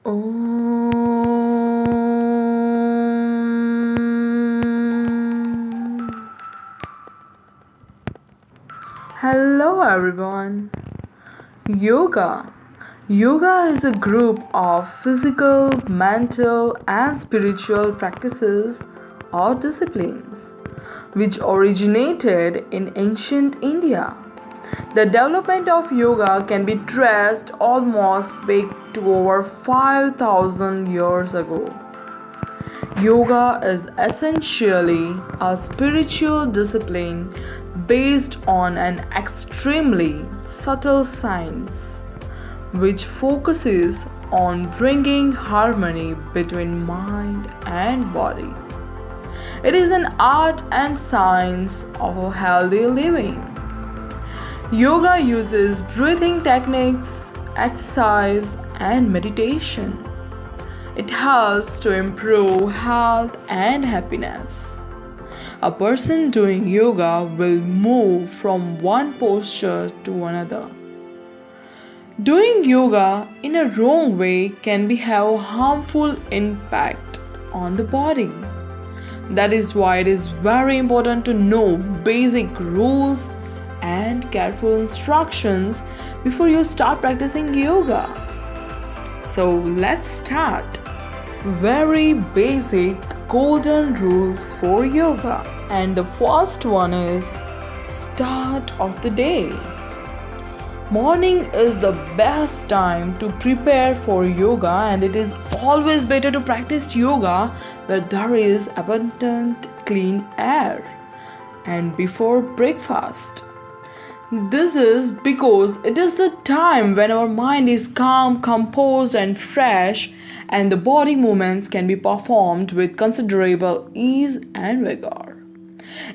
Hello everyone. Yoga. Yoga is a group of physical, mental, and spiritual practices or disciplines which originated in ancient India. The development of yoga can be traced almost back to over 5,000 years ago. Yoga is essentially a spiritual discipline based on an extremely subtle science which focuses on bringing harmony between mind and body. It is an art and science of a healthy living. Yoga uses breathing techniques, exercise, and meditation. It helps to improve health and happiness. A person doing yoga will move from one posture to another. Doing yoga in a wrong way can have a harmful impact on the body. That is why it is very important to know basic rules and careful instructions before you start practicing yoga. So let's start. Very basic golden rules for yoga. And the first one is start of the day. Morning is the best time to prepare for yoga, and it is always better to practice yoga where there is abundant clean air and before breakfast. This is because it is the time when our mind is calm, composed, and fresh, and the body movements can be performed with considerable ease and vigor.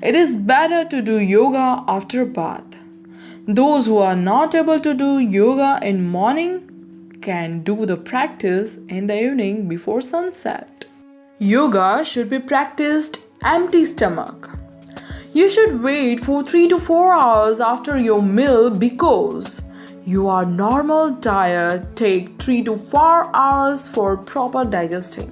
It is better to do yoga after bath. Those who are not able to do yoga in morning can do the practice in the evening before sunset. Yoga should be practiced empty stomach. You should wait for 3 to 4 hours after your meal because your normal diet takes 3 to 4 hours for proper digesting.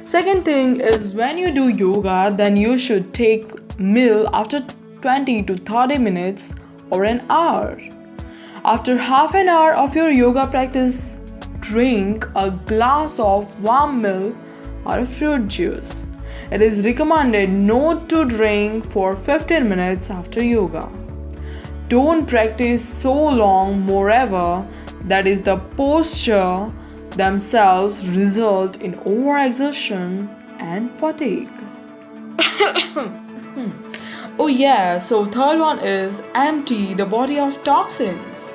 Second thing is when you do yoga, then you should take meal after 20 to 30 minutes or an hour. After half an hour of your yoga practice, drink a glass of warm milk or fruit juice. It is recommended not to drink for 15 minutes after yoga. Don't practice so long, moreover, that is the posture themselves result in overexertion and fatigue. Oh yeah, so third one is empty the body of toxins.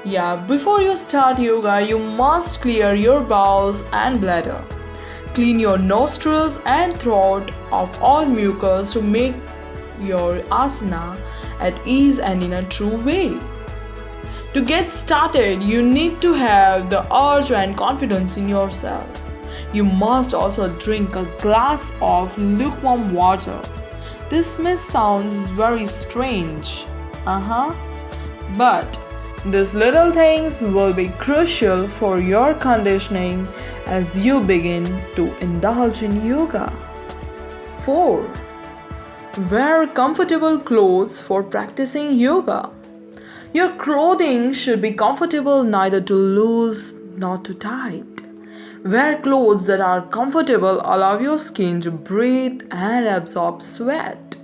Yeah, before you start yoga, you must clear your bowels and bladder. Clean your nostrils and throat of all mucus to make your asana at ease and in a true way. To get started, you need to have the urge and confidence in yourself. You must also drink a glass of lukewarm water. This may sound very strange, but these little things will be crucial for your conditioning as you begin to indulge in yoga. 4. Wear comfortable clothes for practicing yoga. Your clothing should be comfortable, neither too loose nor too tight. Wear clothes that are comfortable, allow your skin to breathe and absorb sweat.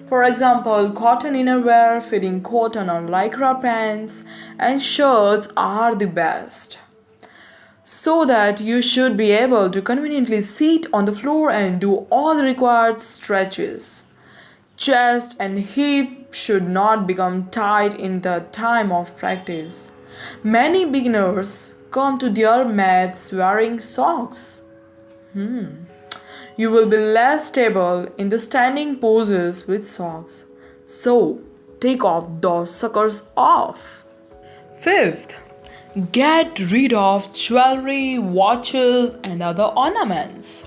For example, cotton innerwear, fitting cotton or lycra pants, and shirts are the best. So that you should be able to conveniently sit on the floor and do all the required stretches. Chest and hip should not become tight in the time of practice. Many beginners come to their mats wearing socks. You will be less stable in the standing poses with socks. So, take off those suckers off. 5th, get rid of jewelry, watches, and other ornaments.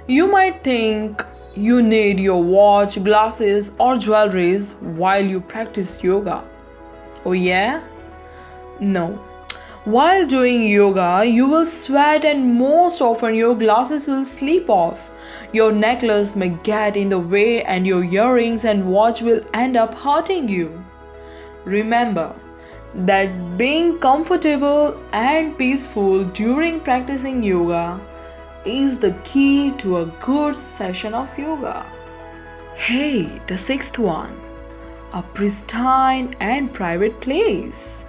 You might think you need your watch, glasses, or jewelries while you practice yoga. Oh yeah? No. While doing yoga, you will sweat and most often your glasses will slip off. Your necklace may get in the way and your earrings and watch will end up hurting you. Remember that being comfortable and peaceful during practicing yoga is the key to a good session of yoga. Hey, the sixth one, a pristine and private place.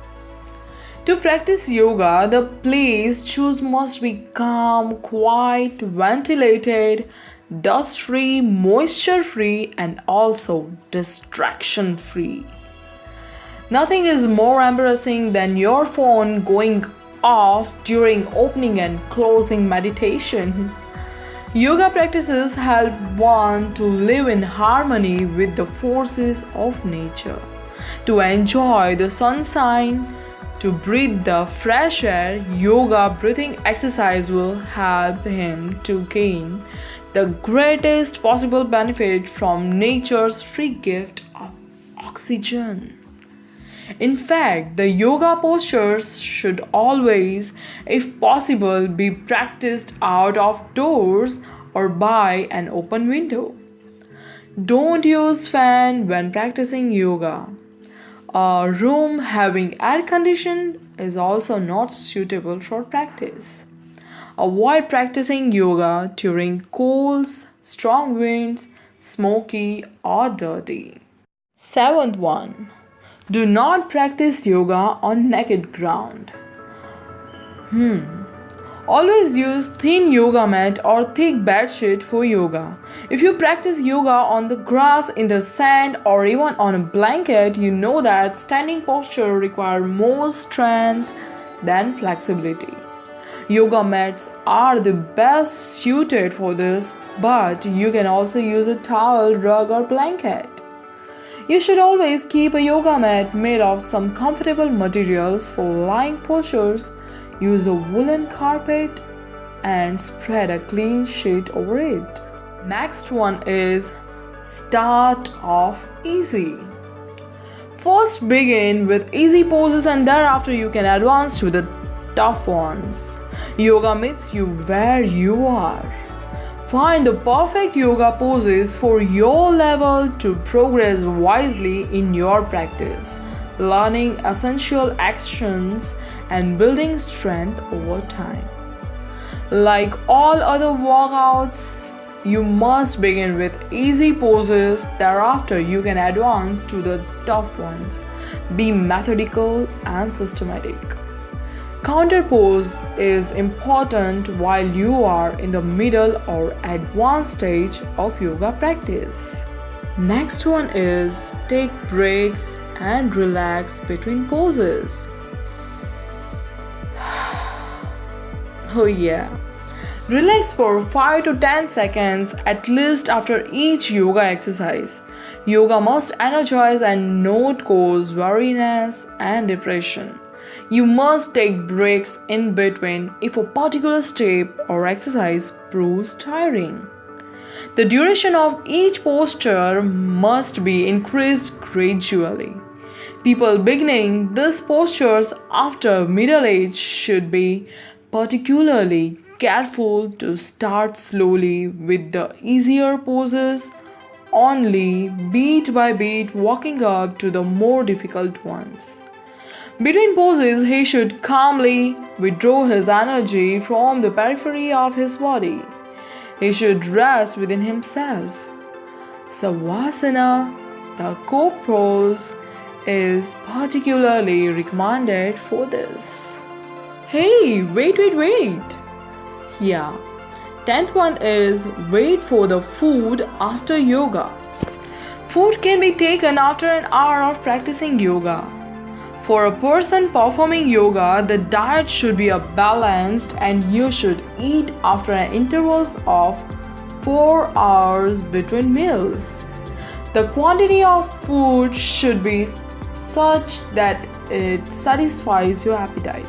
To practice yoga, the place chosen must be calm, quiet, ventilated, dust-free, moisture-free, and also distraction-free. Nothing is more embarrassing than your phone going off during opening and closing meditation. Yoga practices help one to live in harmony with the forces of nature, to enjoy the sunshine, to breathe the fresh air. Yoga breathing exercise will help him to gain the greatest possible benefit from nature's free gift of oxygen. In fact, the yoga postures should always, if possible, be practiced out of doors or by an open window. Don't use fan when practicing yoga. A room having air condition is also not suitable for practice. Avoid practicing yoga during colds, strong winds, smoky or dirty. Seventh one. Do not practice yoga on naked ground. Always use thin yoga mat or thick bed sheet for yoga. If you practice yoga on the grass, in the sand, or even on a blanket, you know that standing posture requires more strength than flexibility. Yoga mats are the best suited for this, but you can also use a towel, rug, or blanket. You should always keep a yoga mat made of some comfortable materials for lying postures. Use a woolen carpet and spread a clean sheet over it. Next one is start off easy. First begin with easy poses and thereafter you can advance to the tough ones. Yoga meets you where you are. Find the perfect yoga poses for your level to progress wisely in your practice, learning essential actions and building strength over time. Like all other workouts, you must begin with easy poses, thereafter you can advance to the tough ones. Be methodical and systematic. Counter pose is important while you are in the middle or advanced stage of yoga practice. Next one is take breaks and relax between poses. Oh yeah. Relax for 5 to 10 seconds at least after each yoga exercise. Yoga must energize and not cause weariness and depression. You must take breaks in between if a particular step or exercise proves tiring. The duration of each posture must be increased gradually. People beginning these postures after middle age should be particularly careful to start slowly with the easier poses, only beat by beat walking up to the more difficult ones. Between poses, he should calmly withdraw his energy from the periphery of his body. He should rest within himself. Savasana, the co-pose, is particularly recommended for this. Hey, wait. Yeah. 10th one is wait for the food after yoga. Food can be taken after an hour of practicing yoga. For a person performing yoga, the diet should be balanced and you should eat after an intervals of 4 hours between meals. The quantity of food should be such that it satisfies your appetite.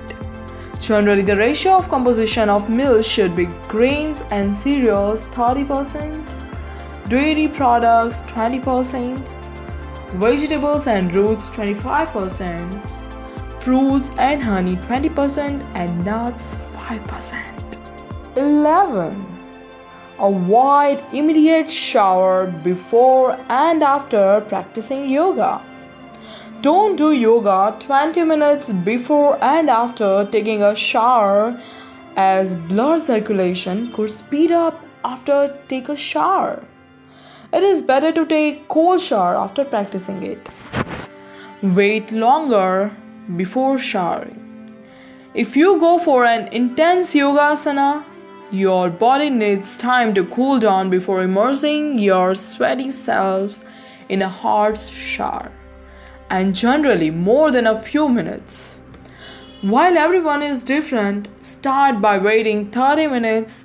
Generally, the ratio of composition of meals should be grains and cereals 30%, dairy products 20%, vegetables and roots 25%, fruits and honey 20% and nuts 5%. 11. Avoid immediate shower before and after practicing yoga. Don't do yoga 20 minutes before and after taking a shower, as blood circulation could speed up after take a shower. It is better to take cold shower after practicing it. Wait longer before showering. If you go for an intense yoga asana, your body needs time to cool down before immersing your sweaty self in a hot shower, and generally more than a few minutes. While everyone is different, start by waiting 30 minutes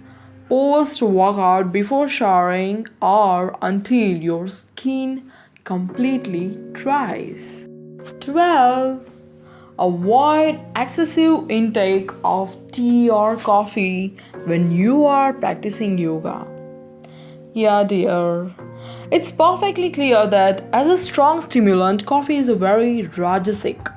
post-workout before showering or until your skin completely dries. 12. Avoid excessive intake of tea or coffee when you are practicing yoga. Yeah, dear. It's perfectly clear that as a strong stimulant, coffee is very rajasic.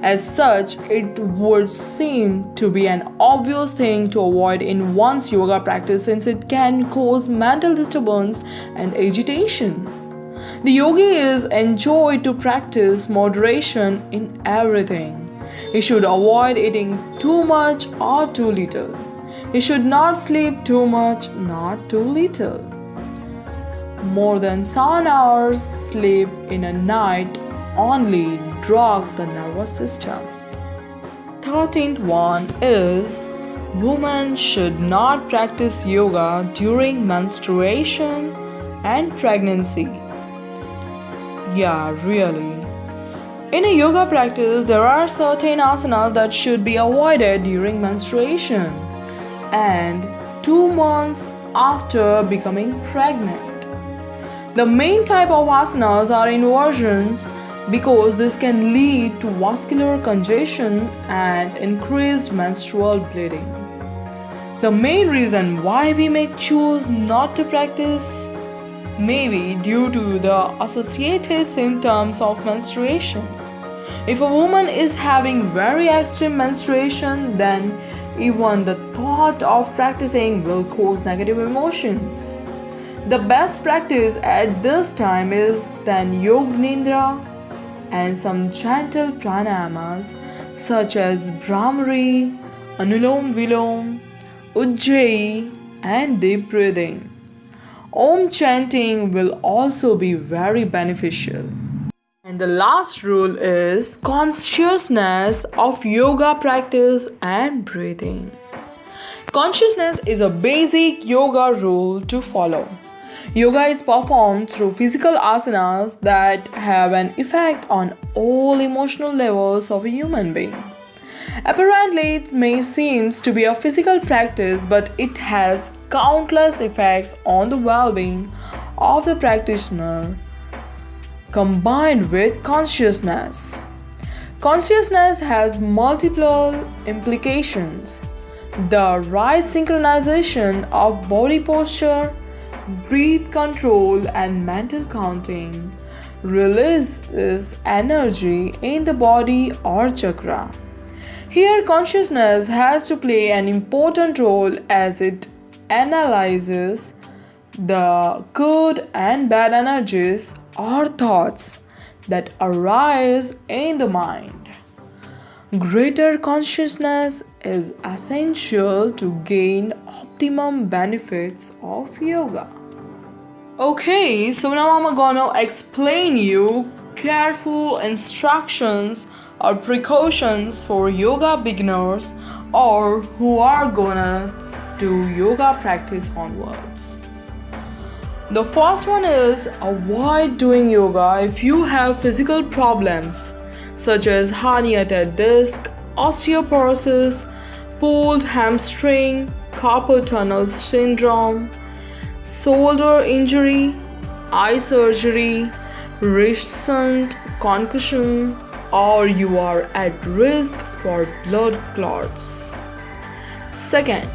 As such, it would seem to be an obvious thing to avoid in one's yoga practice since it can cause mental disturbance and agitation. The yogi is enjoined to practice moderation in everything. He should avoid eating too much or too little. He should not sleep too much, not too little. More than 7 hours sleep in a night only drugs the nervous system. 13th one is women should not practice yoga during menstruation and pregnancy. Yeah, really. In a yoga practice, there are certain asanas that should be avoided during menstruation and 2 months after becoming pregnant. The main type of asanas are inversions because this can lead to vascular congestion and increased menstrual bleeding. The main reason why we may choose not to practice may be due to the associated symptoms of menstruation. If a woman is having very extreme menstruation, then even the thought of practicing will cause negative emotions. The best practice at this time is then Yoga Nidra and some gentle pranayamas such as Brahmari, Anulom Vilom, Ujjayi, and deep breathing. Om chanting will also be very beneficial. And the last rule is consciousness of yoga practice and breathing. Consciousness is a basic yoga rule to follow. Yoga is performed through physical asanas that have an effect on all emotional levels of a human being. Apparently, it may seem to be a physical practice, but it has countless effects on the well-being of the practitioner combined with consciousness. Consciousness has multiple implications. The right synchronization of body posture, breath control, and mental counting releases energy in the body or chakra. Here, consciousness has to play an important role as it analyzes the good and bad energies or thoughts that arise in the mind. Greater consciousness is essential to gain optimum benefits of yoga. Okay, so now I'm gonna explain you careful instructions or precautions for yoga beginners or who are gonna do yoga practice onwards. The first one is avoid doing yoga if you have physical problems such as herniated disc, osteoporosis, pulled hamstring, carpal tunnel syndrome, shoulder injury, eye surgery, recent concussion, or you are at risk for blood clots. Second,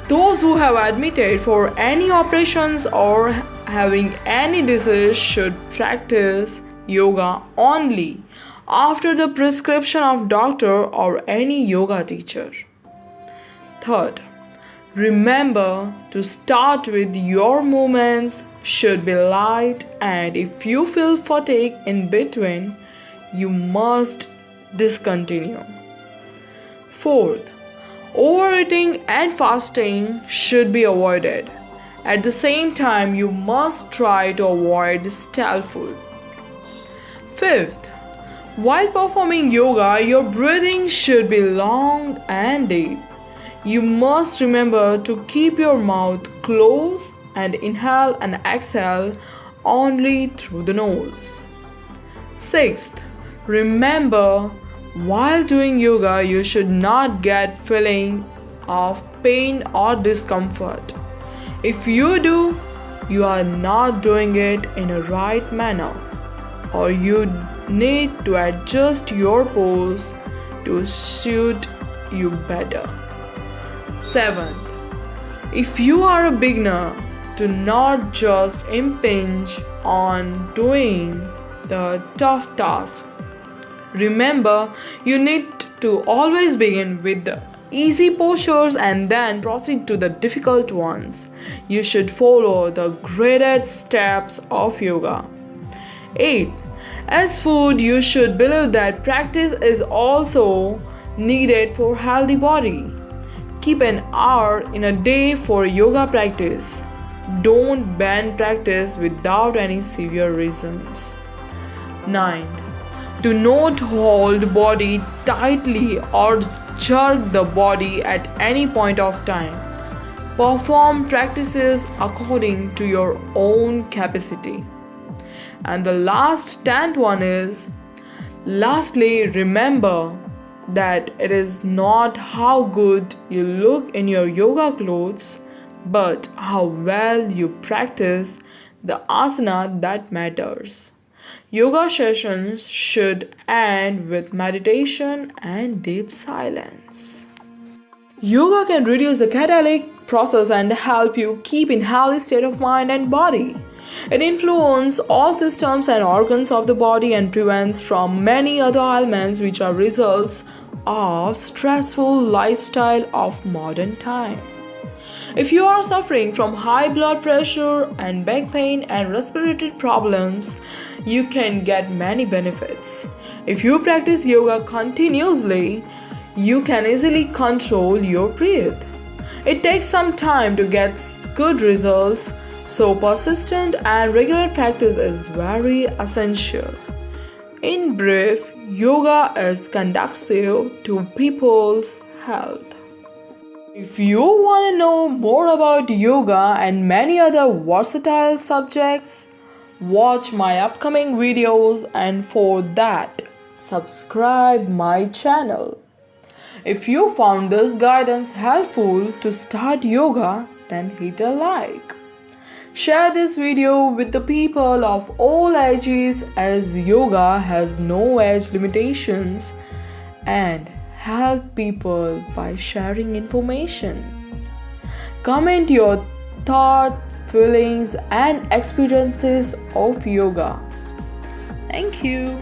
those who have admitted for any operations or having any disease should practice yoga only after the prescription of doctor or any yoga teacher. Third, remember to start with your movements should be light, and if you feel fatigue in between, you must discontinue. Fourth, overeating and fasting should be avoided. At the same time, you must try to avoid stale food. Fifth, while performing yoga, your breathing should be long and deep. You must remember to keep your mouth closed and inhale and exhale only through the nose. Sixth, remember while doing yoga, you should not get feeling of pain or discomfort. If you do, you are not doing it in a right manner, or you need to adjust your pose to suit you better. Seventh, if you are a beginner, do not just impinge on doing the tough task. Remember, you need to always begin with the easy postures and then proceed to the difficult ones. You should follow the graded steps of yoga. 8. As food, you should believe that practice is also needed for healthy body. Keep an hour in a day for yoga practice. Don't ban practice without any severe reasons. 9. Do not hold body tightly or jerk the body at any point of time. Perform practices according to your own capacity. And the last 10th one is, lastly, remember that it is not how good you look in your yoga clothes, but how well you practice the asana that matters. Yoga sessions should end with meditation and deep silence. Yoga can reduce the catalytic process and help you keep in healthy state of mind and body. It influences all systems and organs of the body and prevents from many other ailments which are results of stressful lifestyle of modern time. If you are suffering from high blood pressure and back pain and respiratory problems, you can get many benefits. If you practice yoga continuously, you can easily control your breath. It takes some time to get good results, so persistent and regular practice is very essential. In brief, yoga is conducive to people's health. If you want to know more about yoga and many other versatile subjects, watch my upcoming videos, and for that, subscribe my channel. If you found this guidance helpful to start yoga, then hit a like. Share this video with the people of all ages, as yoga has no age limitations, and help people by sharing information. Comment your thoughts, feelings, and experiences of yoga. Thank you.